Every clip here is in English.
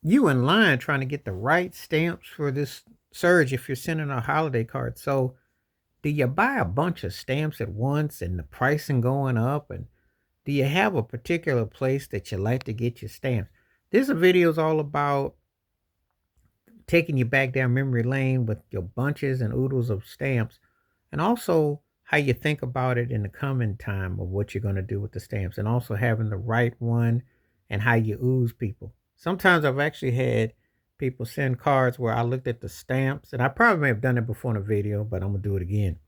you in line trying to get the right stamps for this surge if you're sending a holiday card. So do you buy a bunch of stamps at once and the pricing going up? And do you have a particular place that you like to get your stamps? This video is all about taking you back down memory lane with your bunches and oodles of stamps, and also how you think about it in the coming time of what you're going to do with the stamps, and also having the right one and how you ooze people. Sometimes I've actually had people send cards where I looked at the stamps, and I probably may have done it before in a video, but I'm going to do it again.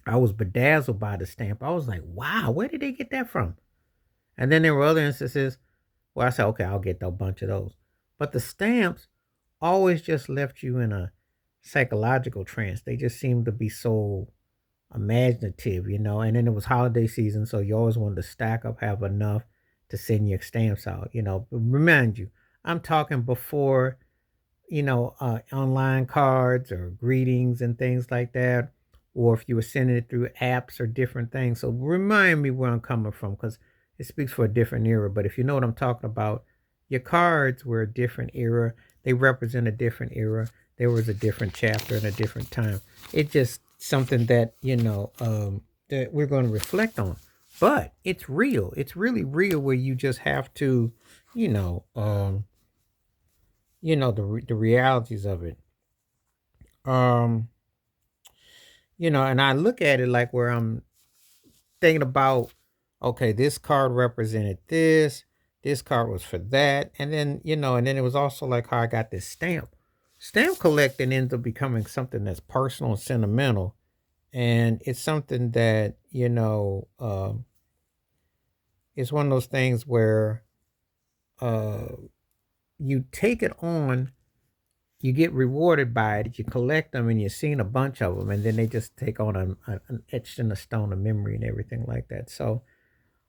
I was bedazzled by the stamp. I was like, wow, where did they get that from? And then there were other instances where I said, okay, I'll get a bunch of those. But the stamps always just left you in a psychological trance. They just seemed to be so imaginative, you know. And then it was holiday season, so you always wanted to stack up, have enough to send your stamps out, you know. But remind you, I'm talking before, online cards or greetings and things like that, or if you were sending it through apps or different things. So remind me where I'm coming from, because it speaks for a different era. But if you know what I'm talking about, your cards were a different era. They represent a different era. There was a different chapter and a different time. It's just something that, that we're going to reflect on. But it's real. It's really real, where you just have to, you know, um, the realities of it. Um, and I look at it like where I'm thinking about, okay, this card represented this card was for that, and then and then it was also like how I got this stamp. Stamp collecting ends up becoming something that's personal and sentimental, and it's something that it's one of those things where uh, you take it on, you get rewarded by it. You collect them, and you've seen a bunch of them, and then they just take on an etched in a stone of memory and everything like that. So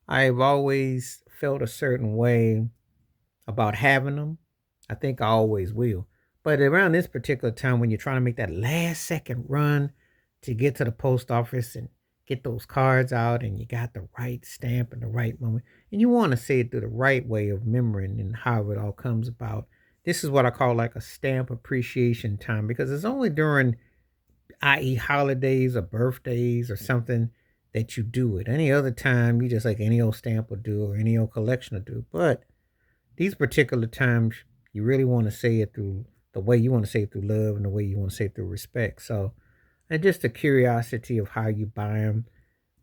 I've always felt a certain way about having them. I think I always will. But around this particular time, when you're trying to make that last second run to get to the post office and get those cards out, and you got the right stamp and the right moment, and you want to say it through the right way of memory and how it all comes about. This is what I call like a stamp appreciation time, because it's only during, i.e., holidays or birthdays or something, that you do it. Any other time, you just like any old stamp will do or any old collection will do. But these particular times, you really want to say it through the way you want to say it through love, and the way you want to say it through respect. So, and just the curiosity of how you buy them,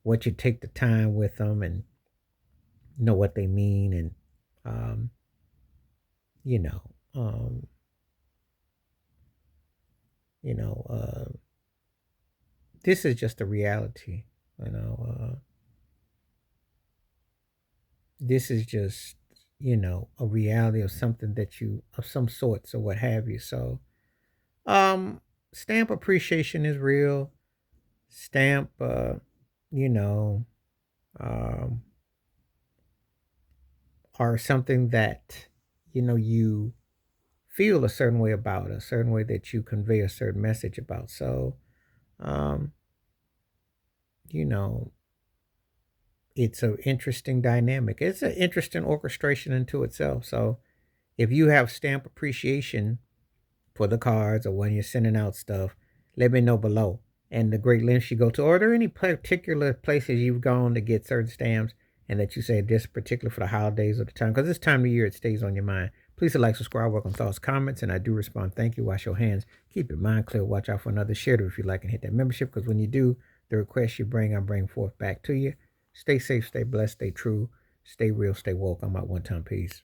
what you take the time with them, and know what they mean, and um, you know, um, you know, this is just a reality. You know, this is just a reality of something that you of some sorts or what have you. So, um, stamp appreciation is real. Stamp, you know, um, are something that you feel a certain way about, a certain way that you convey a certain message about. So, um, you know, it's an interesting dynamic. It's an interesting orchestration into itself. So, if you have stamp appreciation for the cards or when you're sending out stuff, let me know below. And the great lengths you go to. Are there any particular places you've gone to get certain stamps and that you say this particular for the holidays or the time? Because this time of year it stays on your mind. Please like, subscribe, welcome thoughts, comments, and I do respond. Thank you. Wash your hands. Keep your mind clear. Watch out for another. Share it if you like, and hit that membership, because when you do, the requests you bring, I bring forth back to you. Stay safe, stay blessed, stay true, stay real, stay woke. I'm out one time. Peace.